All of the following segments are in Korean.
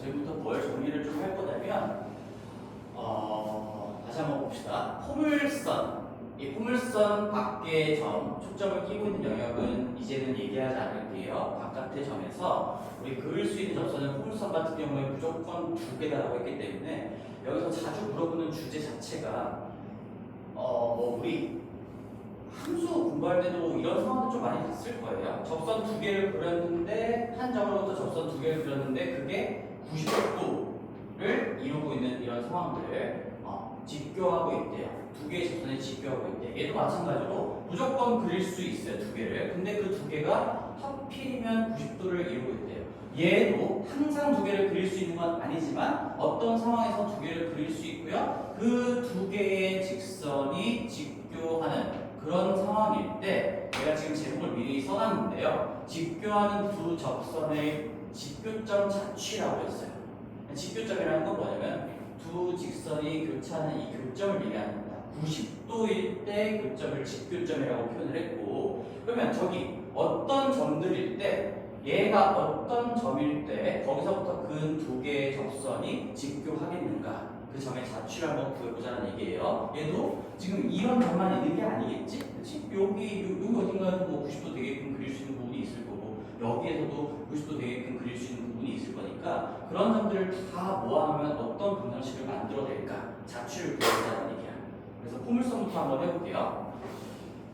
지금부터 뭘 정리를 좀 할 거냐면 다시 한번 봅시다. 포물선, 이 포물선 밖의 점, 초점을 끼고 있는 영역은 이제는 얘기하지 않을게요. 바깥의 점에서 우리 그을 수 있는 접선은 포물선 같은 경우에 무조건 2개다라고 했기 때문에 여기서 자주 물어보는 주제 자체가 우리 함수 공부할 때도 이런 상황도 좀 많이 봤을 거예요. 접선 2개를 그렸는데 한 점으로부터 접선 2개를 그렸는데 그게 90도를 이루고 있는 이런 상황들을 직교하고 있대요. 2개의 접선에 직교하고 있대. 얘도 마찬가지로 무조건 그릴 수 있어요. 2개를. 근데 그 2개가 하필이면 90도를 이루고 있대요. 얘도 항상 2개를 그릴 수 있는 건 아니지만 어떤 상황에서 2개를 그릴 수 있고요. 그 2개의 직선이 직교하는 그런 상황일 때 제가 지금 제목을 미리 써놨는데요. 직교하는 두 접선의 직교점 자취라고 했어요. 직교점이라는 건 뭐냐면 두 직선이 교차하는 이 교점을 얘기하는 겁니다. 90도일 때 교점을 직교점이라고 표현을 했고, 그러면 저기 어떤 점들일 때 얘가 어떤 점일 때 거기서부터 근 2개의 접선이 직교하겠는가, 그 점의 자취를 한번 구해보자는 얘기예요. 얘도 지금 이런 점만 있는 게 아니겠지? 그치? 여기 어딘가는 뭐 90도 되게끔 그릴 수 있는 부분이 있을 거고, 여기에서도 90도 되게끔 그릴 수 있는 부분이 있을 거니까 그런 점들을 다 모아놓으면 어떤 방정식을 만들어낼까? 자취를 구해보자는 얘기야. 그래서 포물선부터 한번 해볼게요.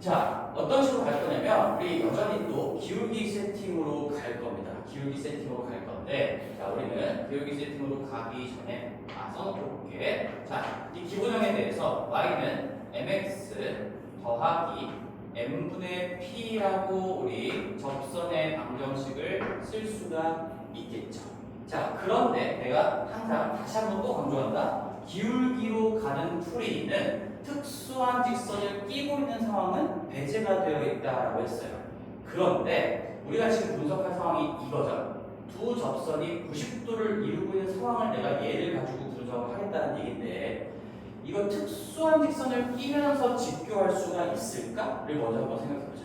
자, 어떤 식으로 갈 거냐면 우리 여전히 또 기울기 세팅으로 갈 겁니다. 기울기 세팅으로 갈 건데, 자, 우리는 기울기 세팅으로 가기 전에 써놓을게. 자, 이 기본형에 대해서 y는 mx 더하기 m분의 p라고 우리 접선의 방정식을 쓸 수가 있겠죠. 자, 그런데 내가 항상 다시 한번 또 강조한다. 기울기로 가는 풀이는 특수한 직선을 끼고 있는 상황은 배제가 되어 있다라고 했어요. 그런데 우리가 지금 분석할 상황이 이거죠. 두 접선이 90도를 이루고 있는 상황을 내가 예를 가지고 분석을 하겠다는 얘기인데, 이거 특수한 직선을 끼면서 직교할 수가 있을까를 먼저 한번 생각해보자.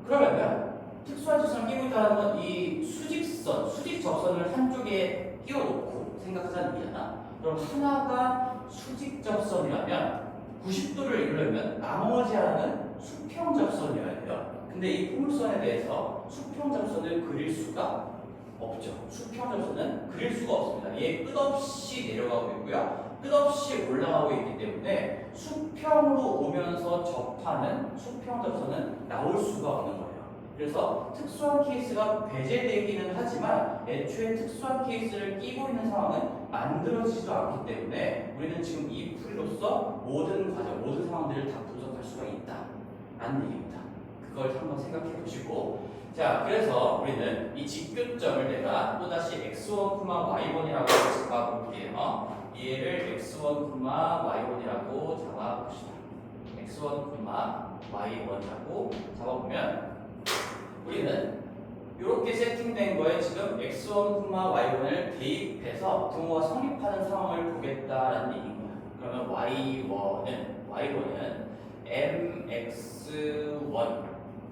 그러면 특수한 직선을 끼고 있다는 건 이 수직선, 수직 접선을 한쪽에 끼워놓고 생각하자는 얘기잖아. 그럼 하나가 수직 접선이라면 90도를 이루려면 나머지 하나는 수평 접선이어야 돼요. 근데 이 포물선에 대해서 수평 접선을 그릴 수가 없죠. 수평 접선은 그릴 수가 없습니다. 얘 끝없이 내려가고 있고요. 끝없이 올라가고 있기 때문에 수평으로 오면서 접하는 수평 접선은 나올 수가 없는 거예요. 그래서 특수한 케이스가 배제되기는 하지만 애초에 특수한 케이스를 끼고 있는 상황은 만들어지지도 않기 때문에 우리는 지금 이 풀이로서 모든 과정, 모든 상황들을 다 분석할 수가 있다라는 얘기입니다. 그걸 한번 생각해 보시고, 자, 그래서 우리는 이 직교점을 내가 또다시 x1, y1이라고 잡아볼게요. 얘를 x1, y1이라고 잡아봅시다. x1, y1이라고 잡아보면 우리는 이렇게 세팅된 거에 지금 x1, y1을 대입해서 등호가 성립하는 상황을 보겠다라는 얘기인 거야. 그러면 y1은 mx1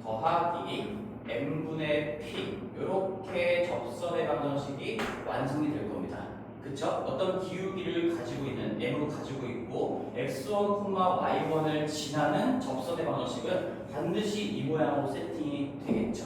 더하기 m분의 p, 이렇게 접선의 방정식이 완성이 될 겁니다. 그쵸? 어떤 기울기를 가지고 있는 m으로 가지고 있고 x1, y1을 지나는 접선의 방정식은 반드시 이 모양으로 세팅이 되겠죠.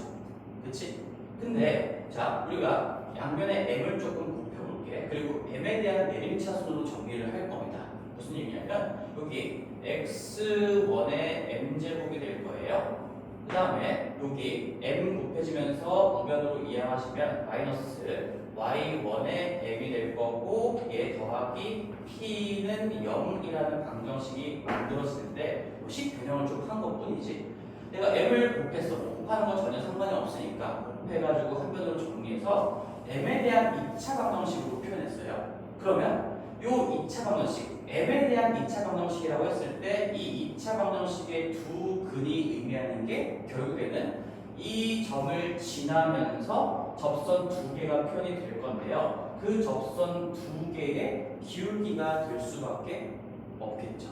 그치? 근데 자, 우리가 양면에 m을 조금 곱혀볼게. 그리고 m에 대한 내림차순으로 정리를 할 겁니다. 무슨 얘기냐면 여기 x1의 m제곱이 될 거예요. 그 다음에 여기 m 곱해지면서 우변으로 이항하시면 마이너스 y1의 m이 될 거고, 얘 더하기 p는 0이라는 방정식이 만들어지는데 식 변형을 좀 한 것뿐이지, 내가 m을 곱했어. 곱하는 건 전혀 상관이 없으니까 곱해가지고 한 변으로 정리해서 m에 대한 2차 방정식으로 표현했어요. 그러면 요 2차 방정식, m에 대한 2차 방정식이라고 했을 때 이 2차 방정식의 두 근이 의미하는 게 결국에는 이 점을 지나면서 접선 2개가 표현이 될 건데요. 그 접선 2개의 기울기가 될 수밖에 없겠죠.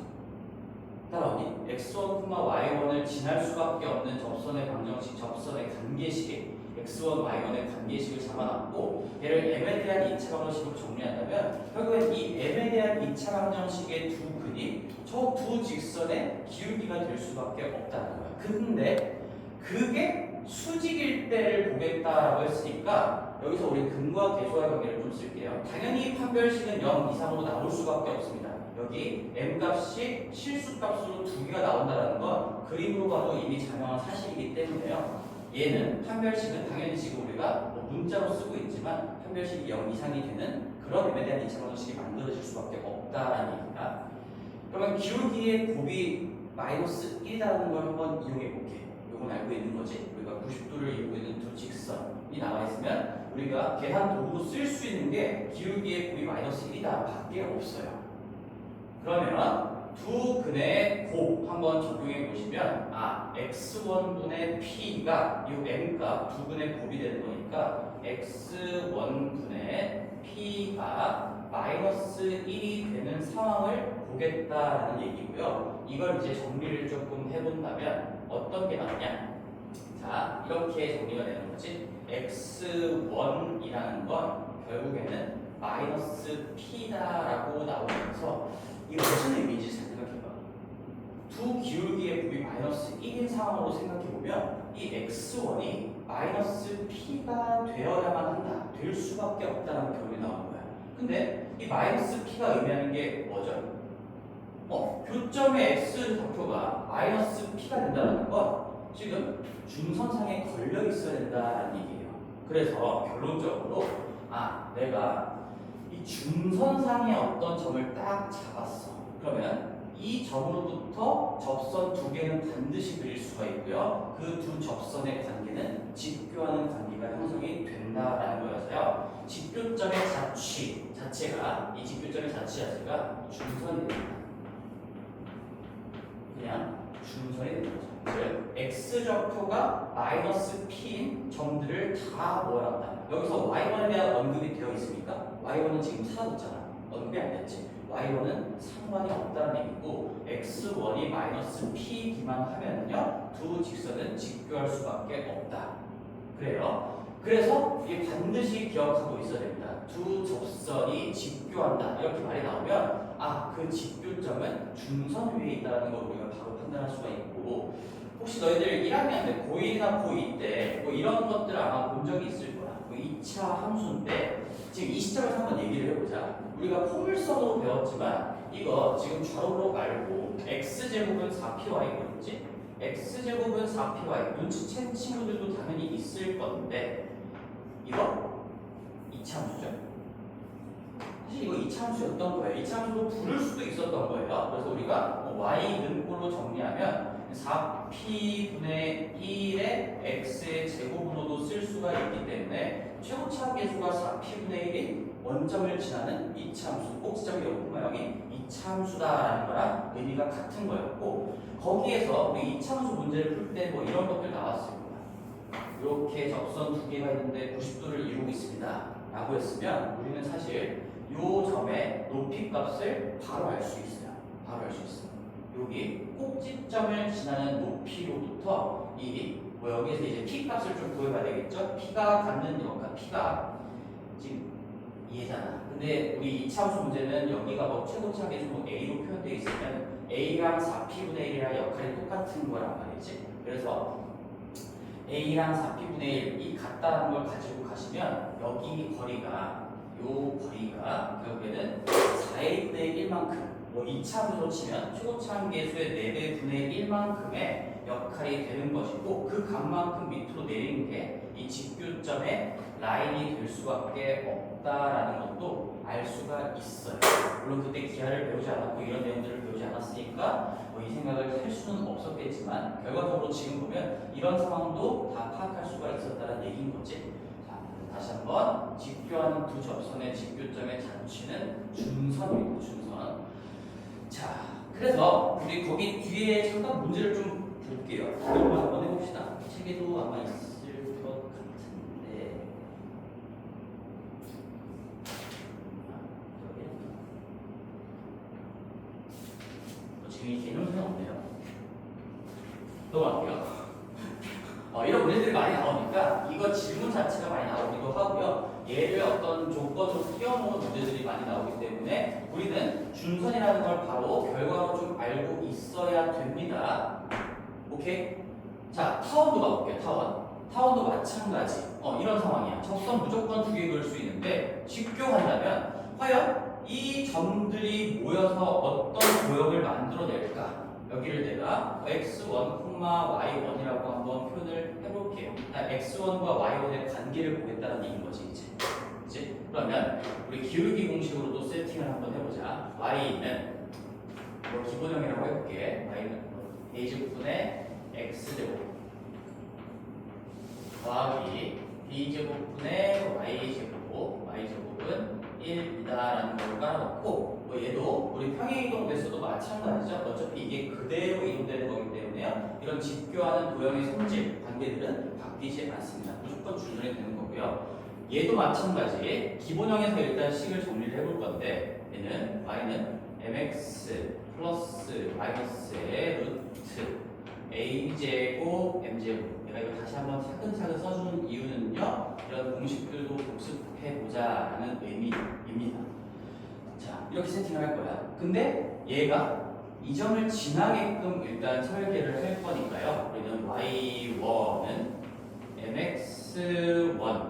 따라오니 x1, y1을 지날 수밖에 없는 접선의 방정식, 접선의 관계 관계식 x1, y1의 관계식을 잡아놨고 얘를 m에 대한 2차 방정식으로 정리한다면 결국엔 이 m에 대한 2차 방정식의 두 근이 저 두 직선의 기울기가 될 수밖에 없다는 거야. 근데 그게 수직일 때를 보겠다라고 했으니까 여기서 우리 근과 계수와 관계를 좀 쓸게요. 당연히 판별식은 0 이상으로 나올 수밖에 없습니다. 여기 m값이 실수값으로 두 개가 나온다는 건 그림으로 봐도 이미 자명한 사실이기 때문에요. 얘는 판별식은 당연히 지금 우리가 뭐 문자로 쓰고 있지만 판별식이 0 이상이 되는 그런 m에 대한 2차 방정식이 만들어질 수밖에 없다라는 얘기입니다. 그러면 기울기의 곱이 마이너스 1이라는 걸 한번 이용해 볼게요. 이건 알고 있는 거지. 우리가 90도를 이루고 있는 두 직선이 나와 있으면 우리가 계산 도구로 쓸 수 있는 게 기울기의 곱이 마이너스 1이다 밖에 없어요. 그러면 두 근의 곱 한번 적용해 보시면 x1분의 p가 이 m값 두 근의 곱이 되는 거니까 x1분의 p가 마이너스 1이 되는 상황을 보겠다라는 얘기고요. 이걸 이제 정리를 조금 해본다면 어떤 게 나오냐? 자, 이렇게 정리가 되는 거지. x1이라는 건 결국에는 마이너스 p다라고 나오면서 이거 무슨 의미인지 잘 생각해봐. 두 기울기의 곱이 마이너스 1인 상황으로 생각해보면 이 x1이 마이너스 p가 되어야만 한다. 될 수밖에 없다는 결론이 나오는 거야. 근데 이 마이너스 p가 의미하는 게 뭐죠? 교점의 x 좌표가 마이너스 p가 된다는 건 지금 중선상에 걸려 있어야 된다는 얘기예요. 그래서 결론적으로 내가 이 중선상의 어떤 점을 딱 잡았어. 그러면 이 점으로부터 접선 두 개는 반드시 그릴 수가 있고요. 그 두 접선의 관계는 직교하는 관계가 형성이 된다라는 거여서요. 직교점의 자체가 이 직교점의 자체가 중선이 됩니다. 그냥 중선이 되는 거죠. 즉 x 좌표가 마이너스 p인 점들을 다 모아놨다. 여기서 y1에 대한 언급이 되어 있습니까? y1은 지금 사라졌잖아. 언급이 안 됐지. y1은 상관이 없다는 얘기고 x1이 마이너스 p기만 하면요 두 직선은 직교할 수밖에 없다. 그래요. 그래서 이게 반드시 기억하고 있어야 됩니다. 두 접선이 직교한다 이렇게 말이 나오면 그 직교점은 중선 위에 있다는 걸 우리가 바로 판단할 수가 있고, 혹시 너희들 1학년 때 고1이나 고2 때 뭐 이런 것들 아마 본 적이 있을 거야. 뭐 2차 함수인데 지금 이 시점에서 한번 얘기를 해보자. 우리가 포물선으로 배웠지만 이거 지금 좌우로 말고 x제곱은 4py거든지 x제곱은 4py 눈치챈 친구들도 당연히 있을 건데 이거 2차 함수죠. 사실 이거 2차 함수였던 거예요. 2차 함수도 부를 수도 있었던 거예요. 그래서 우리가 y 는꼴로 정리하면 4p분의 1의 x의 제곱으로도 쓸 수가 있기 때문에 최고차 계수가 4p분의 1인 원점을 지나는 2차 함수, 꼭 지점이 0,0이 2차 함수다라는 거랑 의미가 같은 거였고, 거기에서 우리 2차 함수 문제를 풀 때 뭐 이런 것들 나왔을 거야. 이렇게 접선 두 개가 있는데 90도를 이루고 있습니다 라고 했으면 우리는 사실 이 점의 높이 값을 바로 알 수 있어요. 바로 알 수 있어요. 여기 꼭지점을 지나는 높이로부터 여기에서 이제 p 값을 좀 구해봐야 되겠죠? p가 갖는 역할, p가 지금 이해잖아. 근데 우리 2차 함수 문제는 여기가 뭐 최고차 계수 a로 표현되어 있으면 a랑 4p분의 1이랑 역할이 똑같은 거란 말이지. 그래서 a랑 4p분의 1이 같다는 걸 가지고 가시면 여기 거리가 결국에는 4a분의 1만큼, 뭐 2차 함수로 치면 최고차 계수의 4배 분의 1만큼의 역할이 되는 것이고, 그 값만큼 밑으로 내리는 게 이 직교점의 라인이 될 수밖에 없다라는 것도 알 수가 있어요. 물론 그때 기하를 배우지 않았고 이런 내용들을 배우지 않았으니까 뭐 이 생각을 할 수는 없었겠지만 결과적으로 지금 보면 이런 상황도 다 파악할 수가 있었다는 얘기인 거지. 다시 한번 직교하는 두 접선의 직교점의 자취는 중선입니다. 중선. 자, 그래서 우리 거기 뒤에 잠깐 문제를 좀 볼게요. 이거 한번 해봅시다. 책에도 아마 있을 것 같은데. 지금 이 개념은 없네요. 넘어갈게요. 이런 문제들이 많이 나오니까 이거 질문 자체가 많이 나오기도 하고요. 얘를 어떤 조건으로 끼워놓은 문제들이 많이 나오기 때문에 우리는 준선이라는 걸 바로 결과로 좀 알고 있어야 됩니다. 오케이? 자, 타원도 가볼게요. 타원도 마찬가지. 이런 상황이야. 접선 무조건 두 개 그을 수 있는데 직교한다면 과연 이 점들이 모여서 어떤 도형을 만들어낼까? 여기를 내가 x1, y1이라고 한번 표현을 해볼게요. x1과 y1의 관계를 보겠다는 얘기인 거지, 이제. 그치? 그러면 우리 기울기 공식으로도 세팅을 한번 해보자. y는 뭐 기본형이라고 해볼게. y는 a제곱분의 x제곱 더하기 b제곱분의 y제곱은 1이다라는 걸 깔아놓고 얘도 우리 평행이동 됐어도 마찬가지죠. 어차피 이게 그대로 이동되는 거기 때문에요. 이런 집교하는 도형의 성질, 관계들은 바뀌지 않습니다. 무조건 준전이 되는 거고요. 얘도 마찬가지. 기본형에서 일단 식을 정리를 해볼 건데 얘는 y는 mx 플러스 마이너스의 루트 a제곱 m제곱. 내가 이거 다시 한번 차근차근 써주는 이유는요. 이런 공식들도 복습해보자라는 의미입니다. 자, 이렇게 세팅을 할 거야. 근데 얘가 이 점을 지나게끔 일단 설계를 할 거니까요. 우리는 y1은 mx1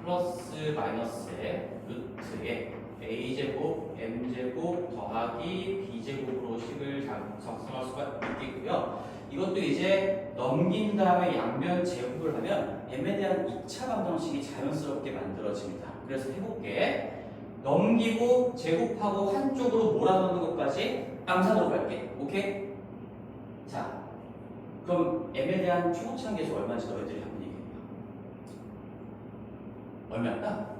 플러스 마이너스의 루트에 a제곱 m제곱 더하기 b제곱으로 식을 작성할 수가 있겠고요. 이것도 이제 넘긴 다음에 양면 제곱을 하면 m에 대한 2차 방정식이 자연스럽게 만들어집니다. 그래서 해볼게. 넘기고 제곱하고 한쪽으로 몰아넣는 것까지 암산으로 갈게. 오케이? 자, 그럼 m에 대한 최고치한 계수 얼마인지 너희들이 한번 얘기해봐. 얼마일까?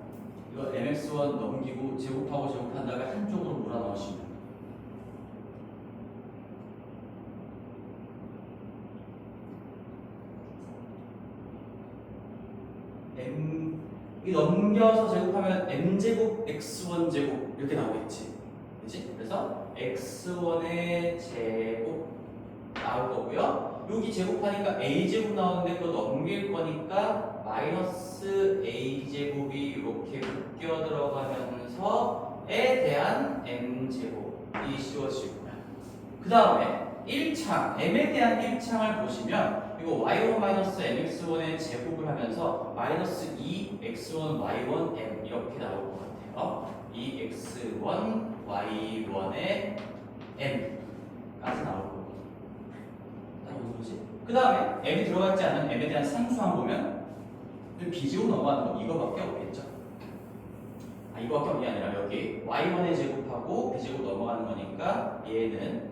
이거 mx1 넘기고 제곱하고 제곱한 다음에 한쪽으로 몰아넣으시면 이 넘겨서 제곱하면 m제곱 x1 제곱 이렇게 나오겠지. 그치? 그래서 x1의 제곱 나올 거고요. 여기 제곱하니까 a제곱 나오는데 그거 넘길 거니까 마이너스 a제곱이 이렇게 묶여 들어가면서 에 대한 m제곱이 씌워지고요. 그 다음에 1창, m에 대한 1창을 보시면 이거 y1 마이너스 mx1의 제곱을 하면서 마이너스 2x1 y1 m 이렇게 나올 것 같아요. 2x1 y1의 m까지 나올 거고. 그 다음에 m이 들어갔지 않은 m에 대한 상수항 보면 b제곱 넘어가는 거 이거밖에 없겠죠. 이거밖에 없는 게 아니라 여기 y1의 제곱하고 b제곱 넘어가는 거니까 얘는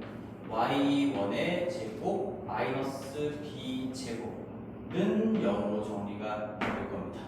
y1의 제곱 마이너스 b제곱은 0으로 정리가 될 겁니다.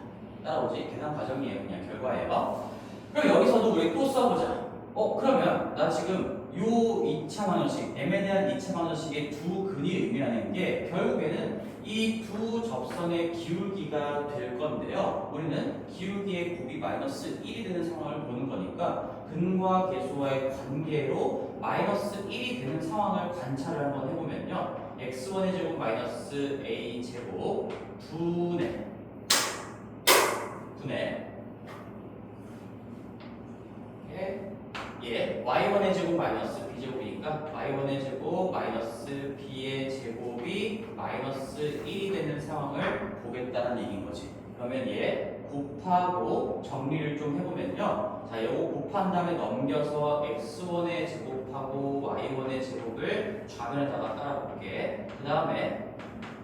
따라오지? 계산 과정이에요. 그냥 결과예요. 그럼 여기서도 우리 또 써보자. 그러면 나 지금 요 2차 방정식, m에 대한 2차 방정식의 두 근이 의미하는 게 결국에는 이 두 접선의 기울기가 될 건데요. 우리는 기울기의 곱이 마이너스 1이 되는 상황을 보는 거니까 근과 계수와의 관계로 마이너스 1이 되는 상황을 관찰을 한번 해보면요. x1의 제곱 마이너스 a 제곱 분의 y1의 제곱 마이너스 b제곱이니까 y1의 제곱 마이너스 b의 제곱이 마이너스 1이 되는 상황을 보겠다는 얘기인 거지. 그러면 얘 곱하고 정리를 좀 해보면요. 자, 요거 곱한 다음에 넘겨서 x1의 제곱하고 y1의 제곱을 좌변에다가 따라볼게. 그 다음에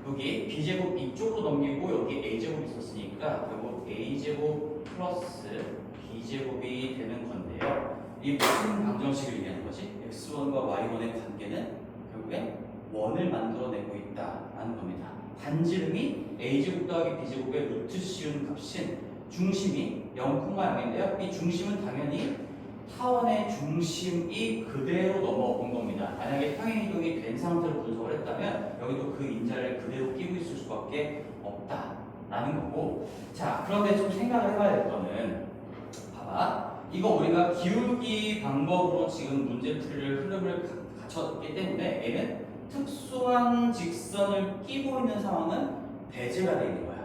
여기 b제곱 이쪽으로 넘기고 여기 a제곱 있었으니까 결국 a제곱 플러스 b제곱이 되는 건데요. 이 무슨 방정식을 얘기하는 거지? x1과 y1의 관계는 결국엔 원을 만들어내고 있다라는 겁니다. 반지름이 a제곱 더하기 b제곱의 루트 씌운 값인 중심이 0,0인데요. 이 중심은 당연히 타원의 중심이 그대로 넘어온 겁니다. 만약에 평행이동이 된 상태로 분석을 했다면 여기도 그 인자를 그대로 끼고 있을 수밖에 없다라는 거고. 자, 그런데 좀 생각을 해봐야 될 거는 봐봐. 이거 우리가 기울기 방법으로 지금 문제풀이를 흐름을 갖췄기 때문에 얘는 특수한 직선을 끼고 있는 상황은 배제가 되어 있는 거야.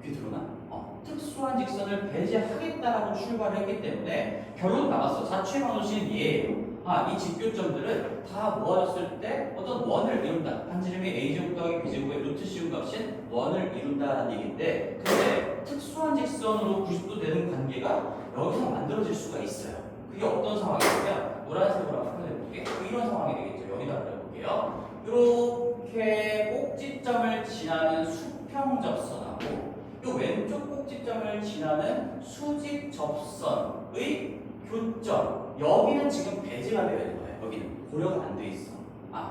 귀 들어오나? 특수한 직선을 배제하겠다라고 출발을 했기 때문에 결론 나왔어. 자취의 방정식은 얘예요. 이 직교점들은 다 모아졌을 때 어떤 원을 이룬다. 반지름이 a제곱 더하기 b제곱의 루트 씌운 값인 원을 이룬다라는 얘기인데, 근데 특수한 직선으로 90도 되는 관계가 여기서 만들어질 수가 있어요. 그게 어떤 상황이냐면 노란색으로 한번 표현해볼게. 이런 상황이 되겠죠. 여기다 그려볼게요. 이렇게 꼭지점을 지나는 수평 접선하고 이 왼쪽 꼭지점을 지나는 수직 접선의 교점, 여기는 지금 배제가 되어 있는 거예요. 여기는 고려가 안 돼 있어.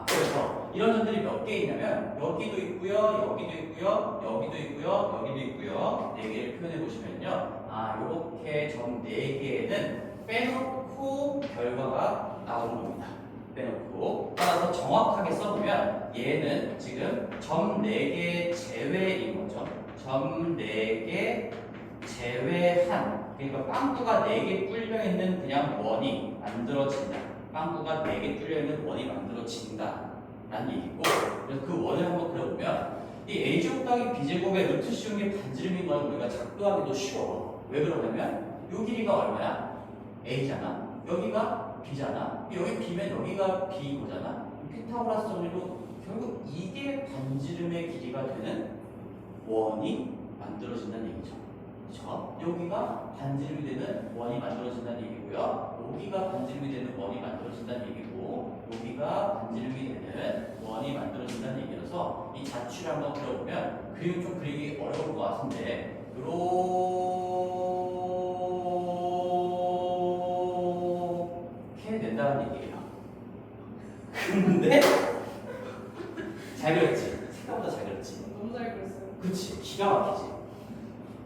그래서 이런 점들이 몇 개 있냐면 여기도 있고요, 여기도 있고요, 여기도 있고요, 여기도 있고요. 네 개를 표현해 보시면요, 이렇게 점 네 개는 빼놓고 결과가 나오는 겁니다. 빼놓고 따라서 정확하게 써보면 얘는 지금 점 4개 제외인 거죠. 점 4개 제외한, 그러니까 빵꾸가 4개 뚫려있는 그냥 원이 만들어진다. 빵꾸가 4개 뚫려있는 원이 만들어진다 라는 얘기고, 그래서 그 원을 한번 그려보면 이 a제곱 더하기 b제곱의 루트 씌운 게 반지름인 건 우리가 작도하기도 쉬워. 왜 그러냐면 요 길이가 얼마야? a잖아. 여기가 b잖아. 여기 b면 여기가 b 거잖아. 피타고라스 정리로 결국 이게 반지름의 길이가 되는 원이 만들어진다는 얘기죠. 그렇죠? 여기가 반지름이 되는 원이 만들어진다는 얘기고요. 여기가 반지름이 되는 원이 만들어진다는 얘기고, 여기가 반지름이 되는 원이 만들어진다는 얘기라서 이 자취를 한번 그려보면 그림 좀 그리기 어려울 것 같은데, 이렇게 된다는 얘기예요. 근데 잘 그렸지? 생각보다 잘 그렸지? 너무 잘 그렸어요. 그치, 기가 막히지.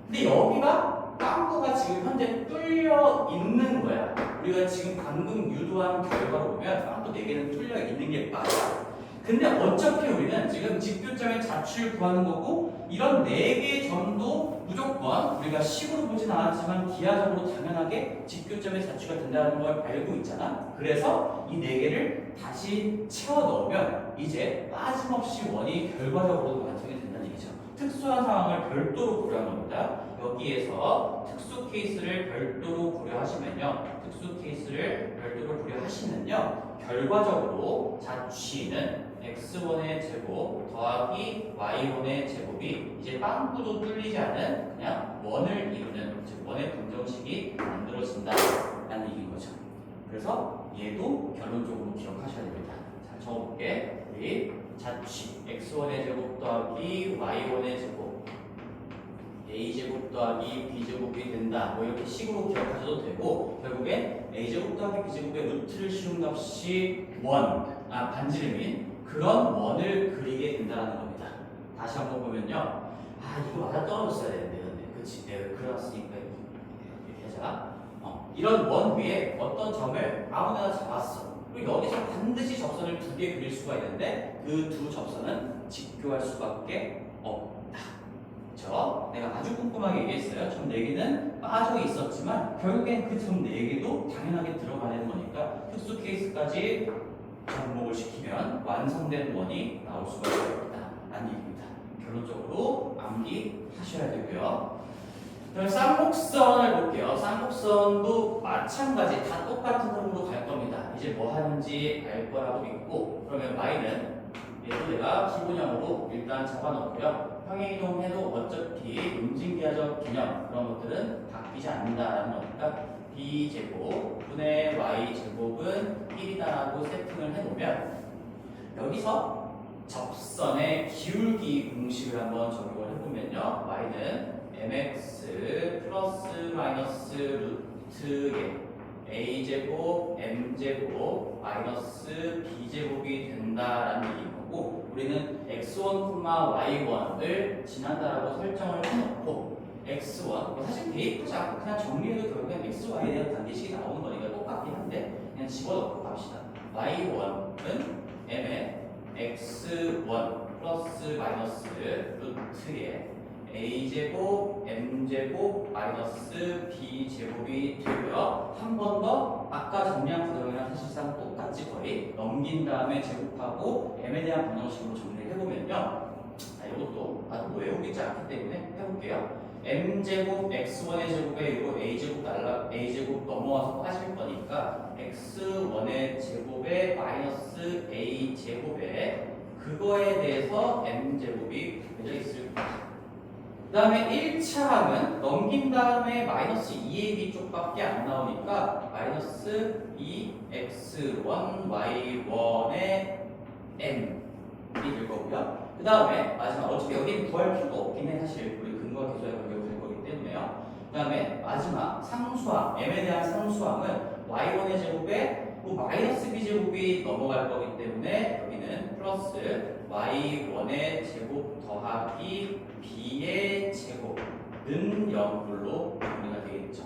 근데 여기가 빵꾸가 지금 현재 뚫려 있는 거야. 우리가 지금 방금 유도한 결과로 보면 빵꾸 4개는 뚫려 있는 게 맞아. 근데 어차피 우리는 지금 직교점의 자취를 구하는 거고, 이런 4개의 점도 무조건 우리가 식으로 보진 않았지만 기하적으로 당연하게 직교점의 자취가 된다는 걸 알고 있잖아. 그래서 이 4개를 다시 채워 넣으면 이제 빠짐없이 원이 결과적으로도 완성이 된다는 얘기죠. 특수한 상황을 별도로 고려한 겁니다. 여기에서 특수 케이스를 별도로 고려하시면요, 결과적으로 자취는 x1의 제곱 더하기 y1의 제곱이 이제 빵꾸도 뚫리지 않은 그냥 원을 이루는, 즉 원의 방정식이 만들어진다라는 얘기인 거죠. 그래서 얘도 결론적으로 기억하셔야 됩니다. 자, 적어볼게. 우리 자취 x1의 제곱 더하기 y1의 제곱 a제곱 더하기 b제곱이 된다. 뭐 이렇게 식으로 기억하셔도 되고, 결국에 a제곱 더하기 b제곱의 루트를 씌운 값이 반지름인 그런 원을 그리게 된다는 겁니다. 다시 한번 보면요, 이거 맞아 떨어졌어야 되는데, 그치? 내가 그려놨으니까 이렇게 하자. 이런 원 위에 어떤 점을 아무데나 잡았어. 그리고 여기서 반드시 접선을 2개 그릴 수가 있는데 그 두 접선은 직교할 수밖에 없다. 그렇죠? 내가 아주 꼼꼼하게 얘기했어요. 점 4개는 빠져 있었지만 결국엔 그 점 4개도 당연하게 들어가는 거니까 특수 케이스까지 접목을 시키면 완성된 원이 나올 수가 있다 라는 얘기입니다. 결론적으로 암기하셔야 되고요. 그럼 쌍곡선을 볼게요. 쌍곡선도 마찬가지 다 똑같은 흐름으로 갈 겁니다. 이제 뭐 하는지 알 거라고 믿고, 그러면 y는 얘도 내가 기본형으로 일단 잡아놓고요. 평행이동해도 어차피 음진기하적 개념 그런 것들은 바뀌지 않는다라는 거니까 b제곱 분의 y제곱은 1이다라고 세팅을 해놓으면, 여기서 접선의 기울기 공식을 한번 적용을 해보면요, y는 mx 플러스 마이너스 루트 a제곱 m제곱 마이너스 b제곱이 된다라는 얘기인 거고, 우리는 x1, y1을 지난다라고 설정을 해놓고 x1, 사실 대입하지 않고 그냥 정리해도 결국엔 x, y에 대한 관계식이 나오는 거니까 똑같긴 한데 그냥 집어넣고 갑시다. y1은 m의 x1 플러스 마이너스 루트에 a제곱 m제곱 마이너스 b제곱이 되고요. 한 번 더 아까 정리한 구조형이랑 사실상 똑같이 거의 넘긴 다음에 제곱하고 m에 대한 방정식으로 정리를 해보면요, 이것도 아주 외우기지 않기 때문에 해볼게요. m제곱 x1의 제곱에 이거 a제곱 넘어와서 빠질 거니까 x1의 제곱에 마이너스 a제곱에 그거에 대해서 m제곱이 곱해져 있을 거야. 그 다음에 1차 항은 넘긴 다음에 마이너스 2ab 쪽밖에 안 나오니까 마이너스 2x1 y1의 m이 될 거고요. 그 다음에 마지막 어차피 여기는 구할 필요가 없긴 해. 사실 우리 근거와 계수에 연결될 거기 때문에요. 그 다음에 마지막 상수항 m에 대한 상수항은 y1의 제곱에 마이너스 b제곱이 넘어갈 거기 때문에 여기는 플러스 y1의 제곱 더하기 b의 제곱은 0으로 정리가 되겠죠.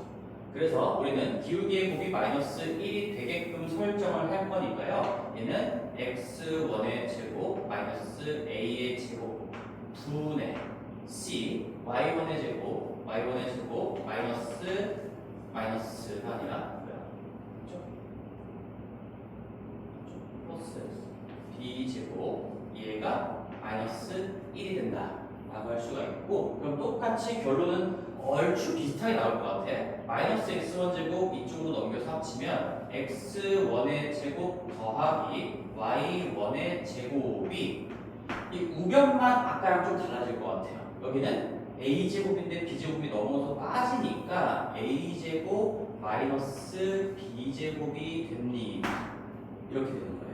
그래서 우리는 기울기의 곱이 마이너스 1이 되게끔 설정을 할 거니까요. 얘는 x1의 제곱 마이너스 a의 제곱 분의 c y1의 제곱 마이너스가 아니라 뭐야? 플러스 b제곱 얘가 마이너스 1이 된다 라고 할 수가 있고, 그럼 똑같이 결론은 얼추 비슷하게 나올 것 같아. 마이너스 x1 제곱 이쪽으로 넘겨서 합치면 x1의 제곱 더하기 y1의 제곱이 이 우변만 아까랑 좀 달라질 것 같아요. 여기는 a제곱인데 b제곱이 넘어서 빠지니까 a제곱 마이너스 b제곱이 됩니다. 이렇게 되는 거예요.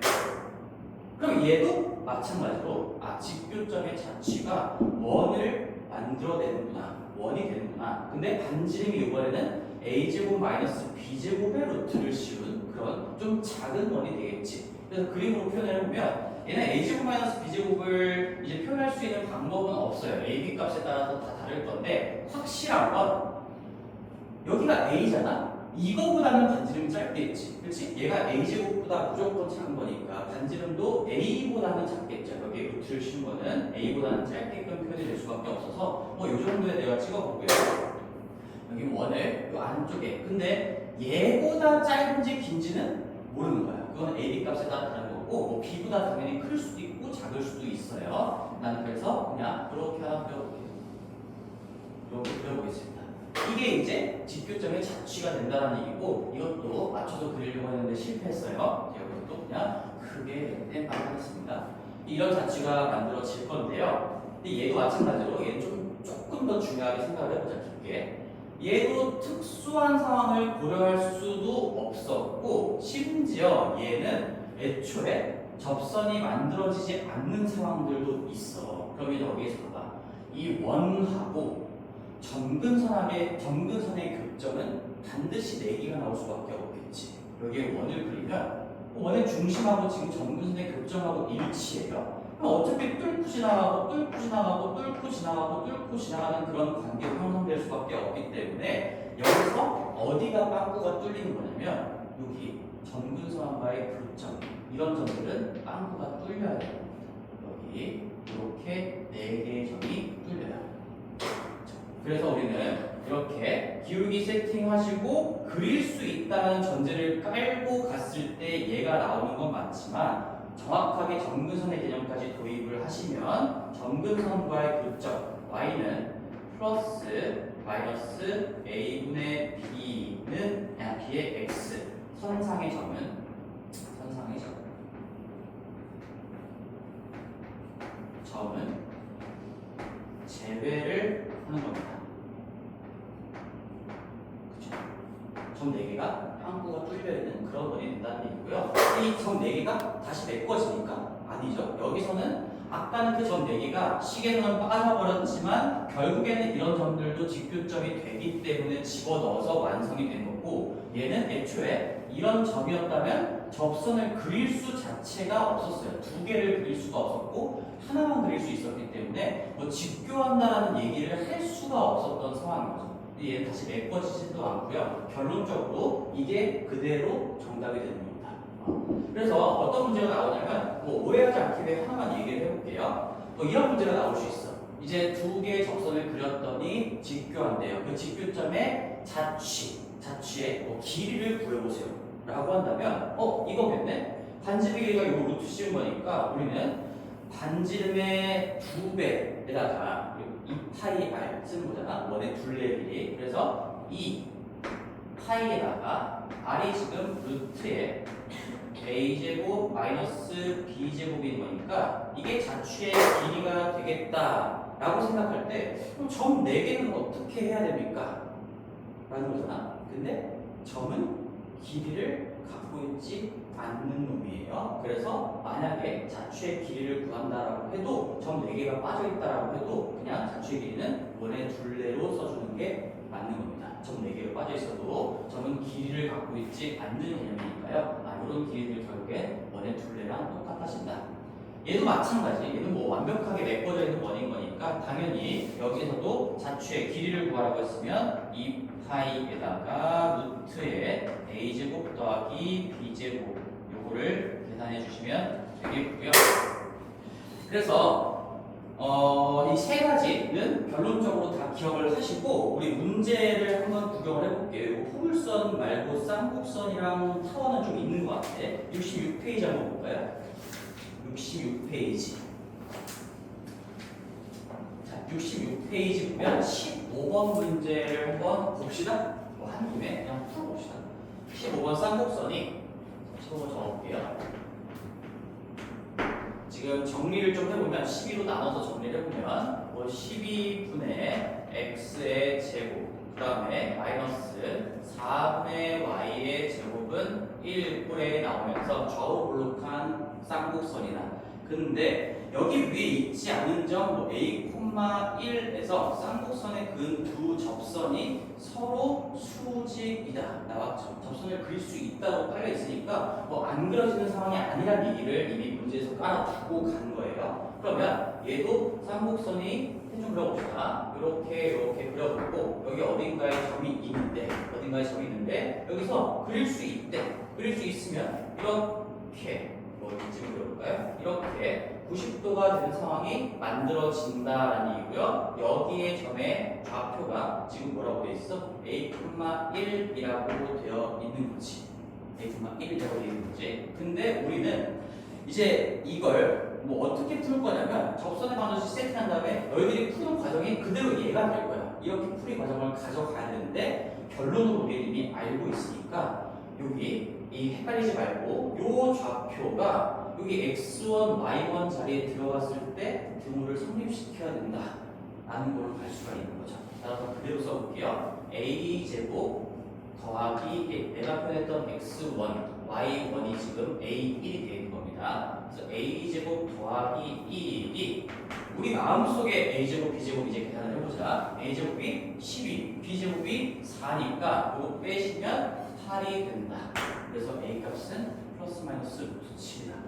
그럼 얘도 마찬가지로 직교점의 자취가 원을 만들어내는구나, 원이 되는구나. 근데 반지름이 이번에는 a제곱 마이너스 b제곱의 루트를 씌운 그런 좀 작은 원이 되겠지. 그래서 그림으로 표현을 해보면 얘는 a제곱 마이너스 b제곱을 이제 표현할 수 있는 방법은 없어요. a, b 값에 따라서 다 다를 건데 확실한 건 여기가 a잖아. 이거보다는 반지름이 짧겠지. 그렇지? 얘가 a제곱보다 무조건 작은 거니까 반지름도 a보다는 작겠죠. 여기 루트를 씌운 거는 a보다는 짧게끔 표현이 될 수밖에 없어서 이 정도에 내가 찍어보고요. 여기 원을 이 안쪽에. 근데 얘보다 짧은지 긴지는 모르는 거야. 그건 a, b 값에 따라 다른 거고 b보다 당연히 클 수도 있고 작을 수도 있어요. 나는 그래서 그냥 이렇게 하나 그려볼게요. 이렇게 그려보겠습니다. 이게 이제 직교점의 자취가 된다는 얘기고, 이것도 맞춰서 그리려고 했는데 실패했어요. 이것도 그냥 크게 땜빵 하겠습니다. 이런 자취가 만들어질 건데요. 근데 얘도 마찬가지로 얘는 조금 더 중요하게 생각을 해보자. 깊게. 얘도 특수한 상황을 고려할 수도 없었고, 심지어 얘는 애초에 접선이 만들어지지 않는 상황들도 있어. 그러면 여기에서 봐봐. 이 원하고 점근선의 교점은 반드시 4개가 나올 수밖에 없겠지. 여기에 원을 그리면 원의 중심하고 지금 점근선의 교점하고 일치해요. 그럼 어차피 뚫고 지나가는 그런 관계가 형성될 수밖에 없기 때문에 여기서 어디가 빵꾸가 뚫리는 거냐면 여기 점근선과의 교점, 이런 점들은 빵꾸가 뚫려야 됩니다. 여기 이렇게 4개의 점이 뚫려요. 그래서 우리는 이렇게 기울기 세팅하시고 그릴 수 있다는 전제를 깔고 갔을 때 얘가 나오는 건 맞지만, 정확하게 점근선의 개념까지 도입을 하시면 점근선과의 교점 y는 플러스 마이너스 a분의 b는 b의 x, 선상의 점은 제외를 하는 겁니다. 그쵸? 점 4개가 빵꾸가 뚫려있는 그런 원이 된다는 얘기고요. 이 점 4개가 다시 메꿔지니까 아니죠. 여기서는 아까는 그 점 4개가 식에서는 빠져버렸지만 결국에는 이런 점들도 직교점이 되기 때문에 집어넣어서 완성이 된 거고, 얘는 애초에 이런 점이었다면 접선을 그릴 수 자체가 없었어요. 2개를 그릴 수가 없었고 하나만 그릴 수 있었기 때문에 직교한다라는 얘기를 할 수가 없었던 상황인 거죠. 얘는 다시 메꿔지지도 않고요. 결론적으로 이게 그대로 정답이 되는 겁니다. 그래서 어떤 문제가 나오냐면 오해하지 않기 위해 하나만 얘기를 해볼게요. 이런 문제가 나올 수 있어. 이제 2개의 접선을 그렸더니 직교한대요. 그 직교점의 자취의 길이를 구해보세요 라고 한다면 이거겠네. 반지름의 길이가 요 루트 씌운 거니까 우리는 반지름의 2배 R에다가 2파이 R 쓰는 거잖아. 원의 둘레 길이. 그래서 이 파이에다가 R이 지금 루트에 A제곱 마이너스 B제곱인 거니까 이게 자취의 길이가 되겠다라고 생각할 때 그럼 점 4개는 어떻게 해야 됩니까? 라는 거잖아. 근데 점은 길이를 갖고 있지 않는 놈이에요. 그래서 만약에 자취의 길이를 구한다라고 해도 점 4개가 빠져있다라고 해도 그냥 자취의 길이는 원의 둘레로 써주는 게 맞는 겁니다. 점 4개가 빠져있어도 점은 길이를 갖고 있지 않는 개념이니까요. 이런 길이들 결국엔 원의 둘레랑 똑같아진다. 얘도 마찬가지. 얘는 뭐 완벽하게 메꿔져 있는 원인 거니까 당연히 여기서도 자취의 길이를 구하라고 했으면 2파이에다가 루트에 a제곱 더하기 b제곱 요거를 계산해 주시면 되겠고요. 그래서 이 세 가지는 결론적으로 다 기억을 하시고 우리 문제를 한번 구경을 해볼게요. 포물선 말고 쌍곡선이랑 타원은 좀 있는 것 같아. 66페이지 한번 볼까요? 66페이지. 자, 66페이지 보면 15번 문제를 한번 봅시다. 한 김에 그냥 풀어봅시다. 15번 쌍곡선이 15번 적어볼게요. 지금 정리를 좀 해보면 12로 나눠서 정리를 해보면 뭐 12분의 x의 제곱 그 다음에 마이너스 4분의 y의 제곱은 1꼴에 나오면서 좌우 볼록한 쌍곡선이다. 근데 여기 위에 있지 않은 점 뭐 a, 1에서 쌍곡선의 근 두 접선이 서로 수직이다 나왔죠. 접선을 그릴 수 있다고 깔려 있으니까 뭐 안 그려지는 상황이 아니란 얘기를 이미 문제에서 깔아두고 간 거예요. 그러면 얘도 쌍곡선이 좀 그려봅시다. 이렇게 그려보고 여기 어딘가에 점이 있는데 여기서 그릴 수 있대. 그릴 수 있으면 이렇게 뭐 이쯤 그려볼까요? 이렇게 90도가 되는 상황이 만들어진다라는 얘기고요. 여기에 점의 좌표가 지금 뭐라고 되어 있어? a,1이라고 되어 있는 거지. a,1이라고 되어 있는 거지. 근데 우리는 이제 이걸 뭐 어떻게 풀 거냐면 접선의 방정식 세팅한 다음에 너희들이 푸는 과정이 그대로 얘가 될 거야. 이렇게 풀이 과정을 가져가야 되는데 결론으로 우리 이미 알고 있으니까 여기 이 헷갈리지 말고 요 좌표가 여기 x1, y1 자리에 들어갔을 때 등호를 성립시켜야 된다 라는 걸로 갈 수가 있는 거죠. 따라서 그대로 써볼게요. a제곱 더하기 1 내가 표현했던 x1, y1이 지금 a1이 되어 있는 겁니다. 그래서 a제곱 더하기 1이 우리 마음속에 a제곱, b제곱 이제 계산을 해보자. a제곱이 12, b제곱이 4니까 이거 빼시면 8이 된다. 그래서 a 값은 플러스 마이너스 루트 7이다.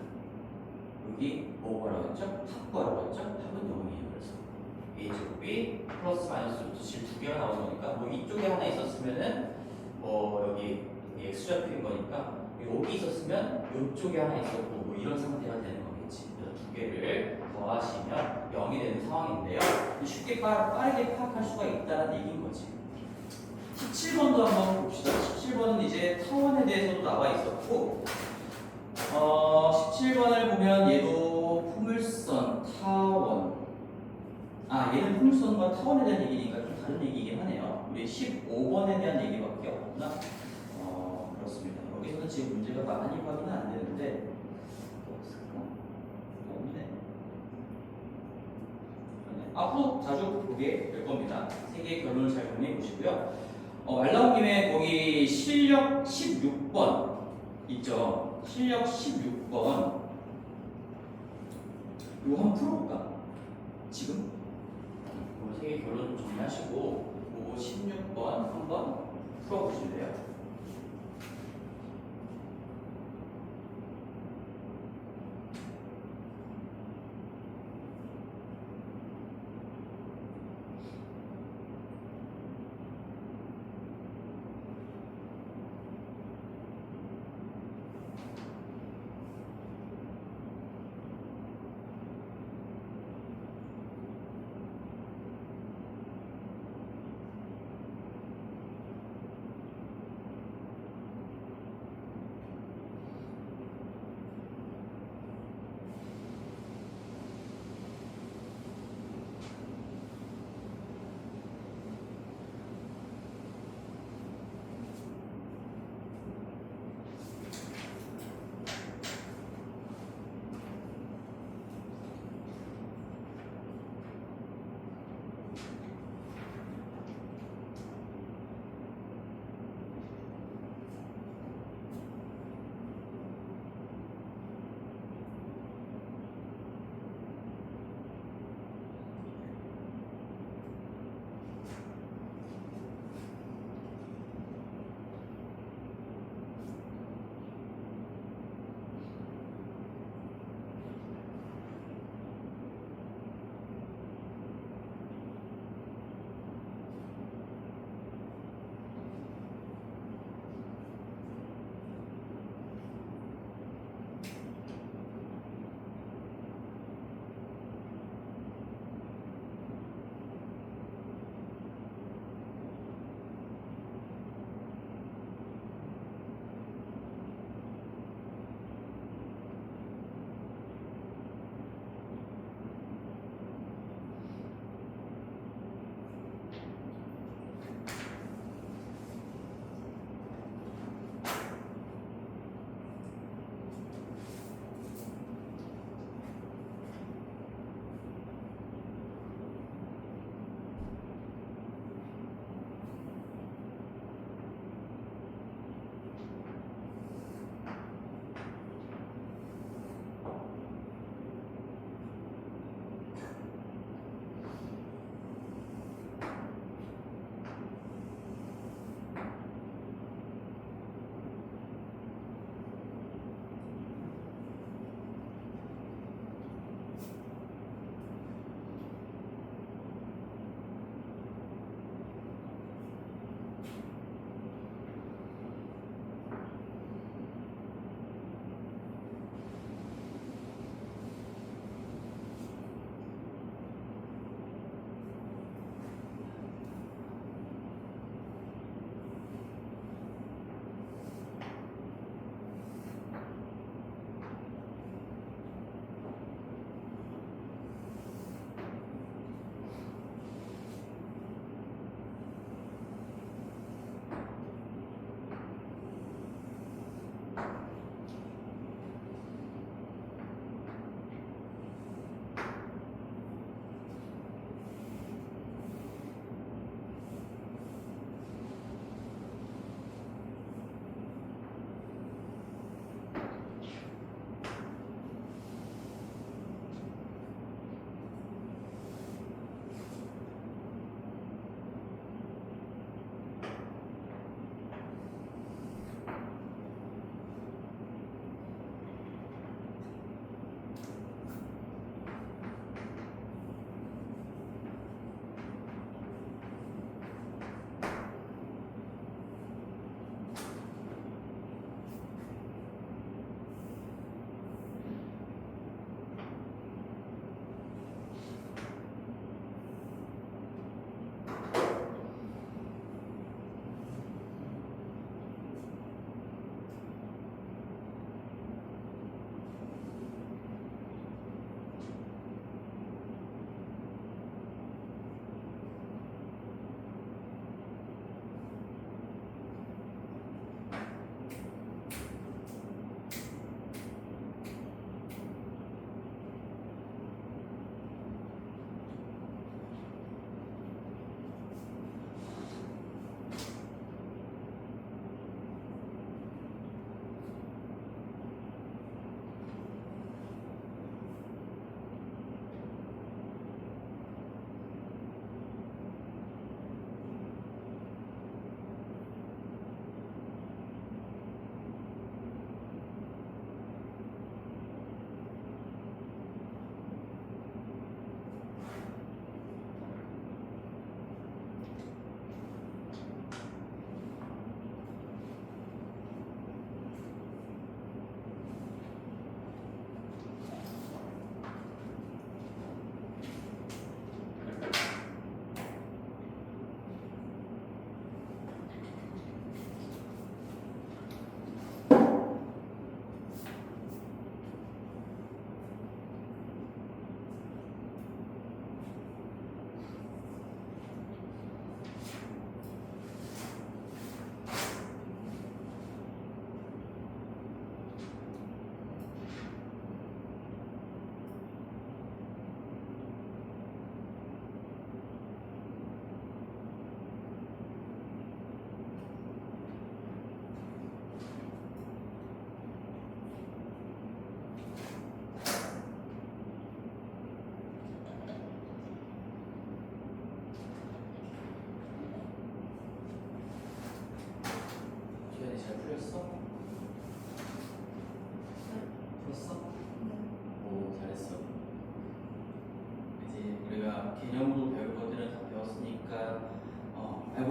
여기 뭐라고 했죠? 탑구라고 했죠? 탑은 0이에요. 그래서 a제곱이 플러스 마이너스 루트 7 두 개가 나오는 거니까 뭐 이쪽에 하나 있었으면은 뭐 여기 x좌표인 거니까 여기 있었으면 이쪽에 하나 있었고 뭐 이런 상태가 되는 거겠지. 그래서 두 개를 더하시면 0이 되는 상황인데요. 쉽게 빠르게 파악할 수가 있다는 얘기인 거지. 17번도 한번 봅시다. 17번은 이제 타원에 대해서도 나와 있었고 17번을 보면 얘도 포물선, 타원 얘는 포물선과 타원에 대한 얘기니까 좀 다른 얘기이긴 하네요. 우리 15번에 대한 얘기밖에 없구나. 그렇습니다. 여기서는 지금 문제가 많이 확인은 안 되는데 없네. 앞으로 자주 보게 될 겁니다. 세 개의 결론을 잘 정리해 보시고요. 말 나온 김에 거기 실력 16번 있죠. 실력 16번 이거 한번 풀어볼까? 지금? 세 개 결론 정리하시고 뭐 16번 한번 풀어보실래요?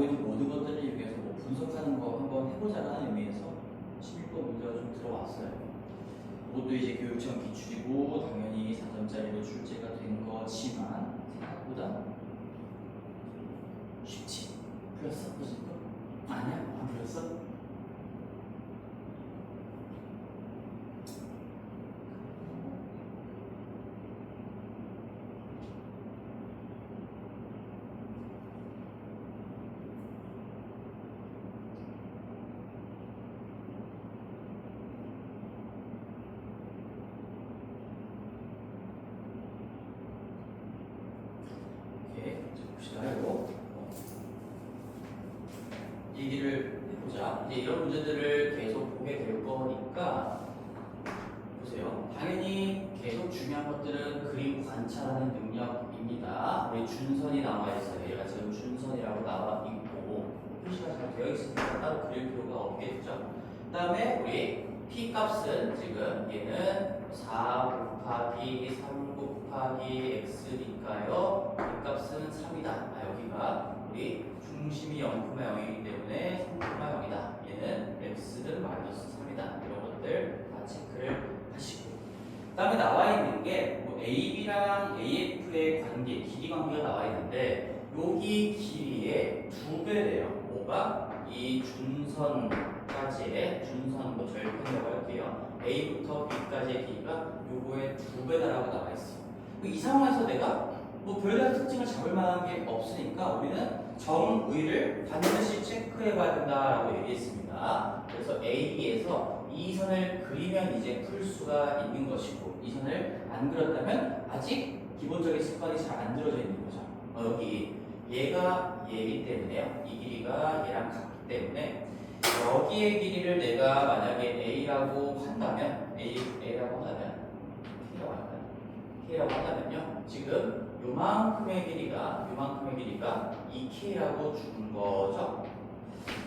알고 있는 모든 것들을 이용해서 뭐 분석하는 거 한번 해보자라는 의미에서 11번 문제가 좀 들어왔어요. 이것도 이제 교육청 기출이고 당연히 4점짜리로 출제가 된 거지만 생각보다 쉽지. 풀었어? 무슨 거? 아니야? 안 풀었어? 얘기를 해보자. 이제 이런 문제들을 계속 보게 될 거니까 보세요. 당연히 계속 중요한 것들은 그림 관찰하는 능력입니다. 우리 준선이 나와 있어요. 얘가 지금 준선이라고 나와 있고 표시가 잘 되어 있으니까 따로 그릴 필요가 없겠죠. 그 다음에 우리 p 값은 지금 얘는 4 곱하기 3 곱하기 x니까요. p 값은 3이다. 여기가 우리 중심이 0,0이기 때문에 3,0이다. 얘는 x는 마이너스 3이다. 이런 것들 다 체크를 하시고. 그 다음에 나와 있는 게 뭐 AB랑 AF의 관계, 길이 관계가 나와 있는데 여기 길이의 2배래요. 뭐가? 이 준선까지의 준선 뭐 절편이라고 할게요. A부터 B까지의 길이가 요거의 2배다라고 나와 있어. 이 상황에서 내가 뭐 별다른 특징을 잡을 만한 게 없으니까 우리는 정의를 반드시 체크해봐야 된다라고 얘기했습니다. 그래서 AB에서 이 선을 그리면 이제 풀 수가 있는 것이고 이 선을 안 그렸다면 아직 기본적인 습관이 잘 안 들어져 있는 거죠. 여기 얘가 얘이기 때문에요. 이 길이가 얘랑 같기 때문에 여기의 길이를 내가 만약에 A라고 한다면 A라고 한다면 K라고 한다면요. 지금 요만큼의 길이가 2K라고 준 거죠.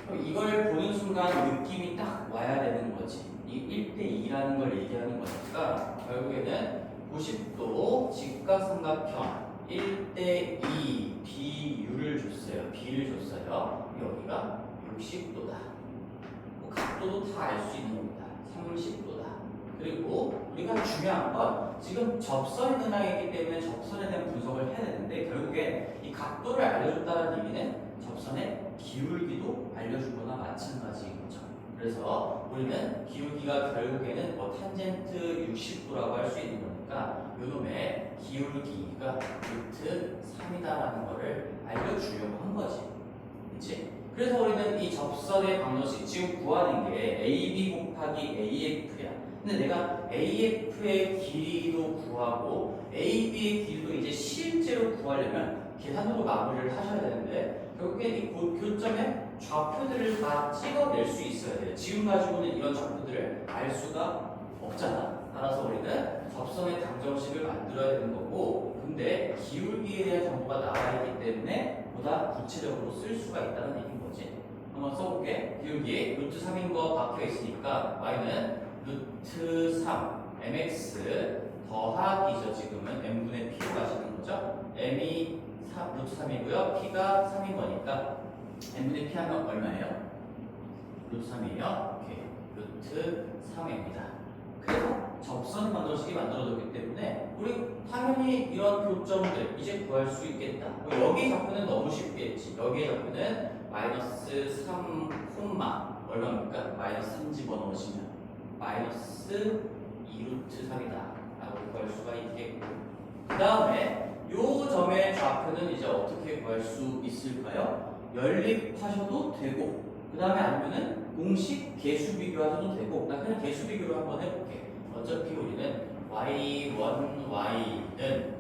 그럼 이걸 보는 순간 느낌이 딱 와야 되는 거지. 이 1대2라는 걸 얘기하는 거니까 결국에는 90도 직각삼각형 1대2 BU를 줬어요. B를 줬어요. 여기가 60도다. 뭐 각도도 다 알 수 있는 겁니다. 30도다. 그리고 우리가 중요한 건 지금 접선이 은하이기 때문에 접선에 대한 분석을 해야 되는데 결국에 이 각도를 알려줬다는 얘기는 접선의 기울기도 알려준 거나 마찬가지인 거죠. 그래서 우리는 기울기가 결국에는 뭐 탄젠트 60도라고 할 수 있는 거니까 요놈의 기울기가 루트 3이다라는 거를 알려주려고 한 거지. 그치? 그래서 우리는 이 접선의 방정식 지금 구하는 게 AB 곱하기 AF야. 근데 내가 AF의 길이도 구하고 AB의 길이도 이제 실제로 구하려면 계산으로 마무리를 하셔야 되는데 결국에 이 교점의 좌표들을 다 찍어낼 수 있어야 돼요. 지금 가지고는 이런 좌표들을 알 수가 없잖아. 따라서 우리는 접선의 방정식을 만들어야 되는 거고 근데 기울기에 대한 정보가 나와 있기 때문에 보다 구체적으로 쓸 수가 있다는 얘기인 거지. 한번 써볼게. 기울기 루트 3인 거 박혀 있으니까 y는 루트 3 mx 더하기죠. 지금은 m분의 p로 가시는 거죠. m이 루트 3이고요. p가 3인 거니까 m분의 p 하면 얼마예요? 루트 3이에요. 오케이. 루트 3입니다. 그래서 접선 방정식이 만들어졌기 때문에 우리 당연히 이런 교점들 이제 구할 수 있겠다. 여기 좌표는 너무 쉽겠지. 여기의 좌표는 마이너스 3, 얼마입니까? 마이너스 3 집어넣으시면 마이너스 2루트 3이다 라고 구할 수가 있겠고 그 다음에 요 점의 좌표는 이제 어떻게 구할 수 있을까요? 연립하셔도 되고 그 다음에 아니면은 공식 개수 비교하셔도 되고 나 그냥 개수 비교를 한번 해볼게. 어차피 우리는 y1, y는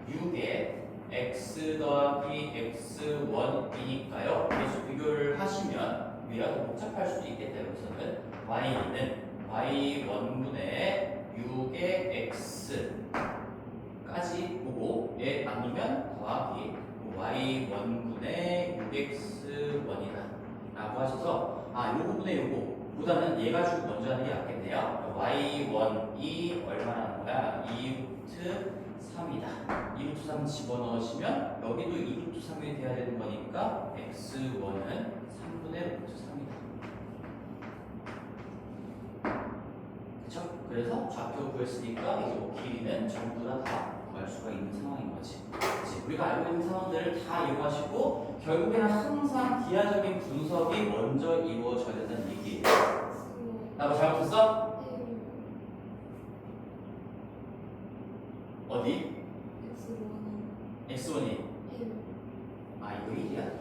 6에 x 더하기 x1이니까요. 개수 비교를 하시면 위가 더 복잡할 수도 있겠다. 여기서는 y는 y1분의 6의 x까지 보고 얘 나누면 더하기 y1분의 6x1이다 라고 하셔서 요 부분에 요거 보다는 얘 가지고 먼저 하는 게 낫겠네요. y1이 얼마라는 거야? 2루트 3이다. 2루트 3 집어넣으시면 여기도 2루트 3이 돼야 되는 거니까 x UX1은 3분의 루트 3이다. 그쵸? 그래서 좌표 구했으니까 이제 뭐 길이는 전부 다 구할 수가 있는 상황인 거지. 그치? 우리가 알고 있는 상황들을 다 이용하시고 결국에는 항상 기하적인 분석이 먼저 이루어져야 된다는 얘기예요. 나 뭐 잘못했어? 어디? X1이 아 이거 1이야?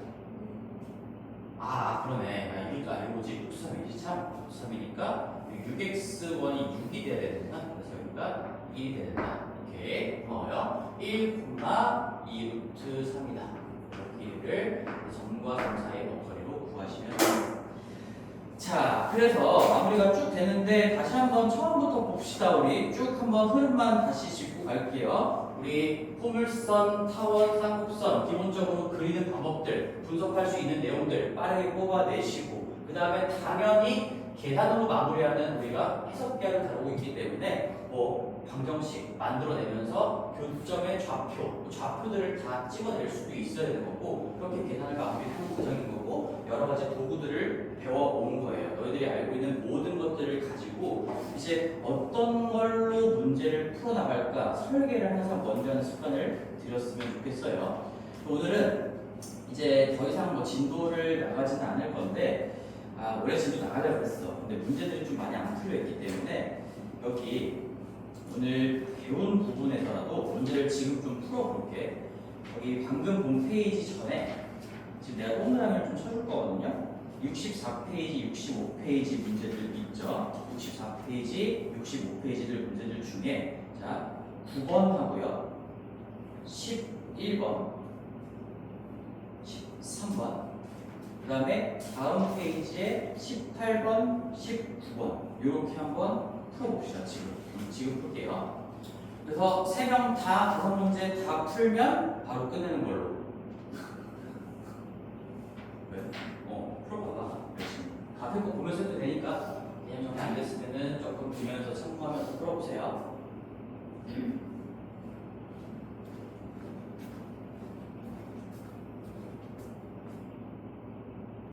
아 그러네. 아 이거 아니고지 루트 3이지 참. 루트 3이니까 6x1이 6이 돼야 되는구나. 그래서 여기가 1이 돼야 된다. 오케이 고마워요. 1, 2 루트 3이다. 이를 점과 점 사이의 거리로 구하시면 됩니다. 자, 그래서 마무리가 쭉 되는데 다시 한번 처음부터 봅시다. 우리 쭉 한번 흐름만 다시 짚고 갈게요. 우리 포물선, 타원, 쌍곡선 기본적으로 그리는 방법들, 분석할 수 있는 내용들 빠르게 뽑아내시고 그 다음에 당연히 계산으로 마무리하는 우리가 해석계를 다루고 있기 때문에 뭐 방정식 만들어내면서 교점의 좌표, 좌표들을 다 찍어낼 수도 있어야 되는 거고 그렇게 계산을 마무리하는 과정인 거고 여러 가지 도구들을 배워온 거예요. 너희들이 알고 있는 모든 것들을 가지고 이제 어떤 걸로 문제를 풀어나갈까 설계를 항상 먼저 하는 습관을 들였으면 좋겠어요. 오늘은 이제 더 이상 뭐 진도를 나가지는 않을 건데 원래 진도 나가려고 했어. 근데 문제들이 좀 많이 안 풀려있기 때문에 여기 오늘 배운 부분에서라도 문제를 지금 좀 풀어볼게. 여기 방금 본 페이지 전에 지금 내가 동그라미를 좀 쳐줄 거거든요. 64페이지, 65페이지 문제들 있죠. 64페이지, 65페이지들 문제들 중에 자 9번 하고요. 11번, 13번 그 다음에 다음 페이지에 18번, 19번 이렇게 한번 풀어봅시다. 지금 풀게요. 그래서 3명 다 5문제 다 풀면 바로 끝내는 걸로. 왜? 풀어봐봐. 열심히. 앞에 거 보면서 해도 되니까 그냥 정리 안 됐으면은 조금 보면서 참고하면서 풀어.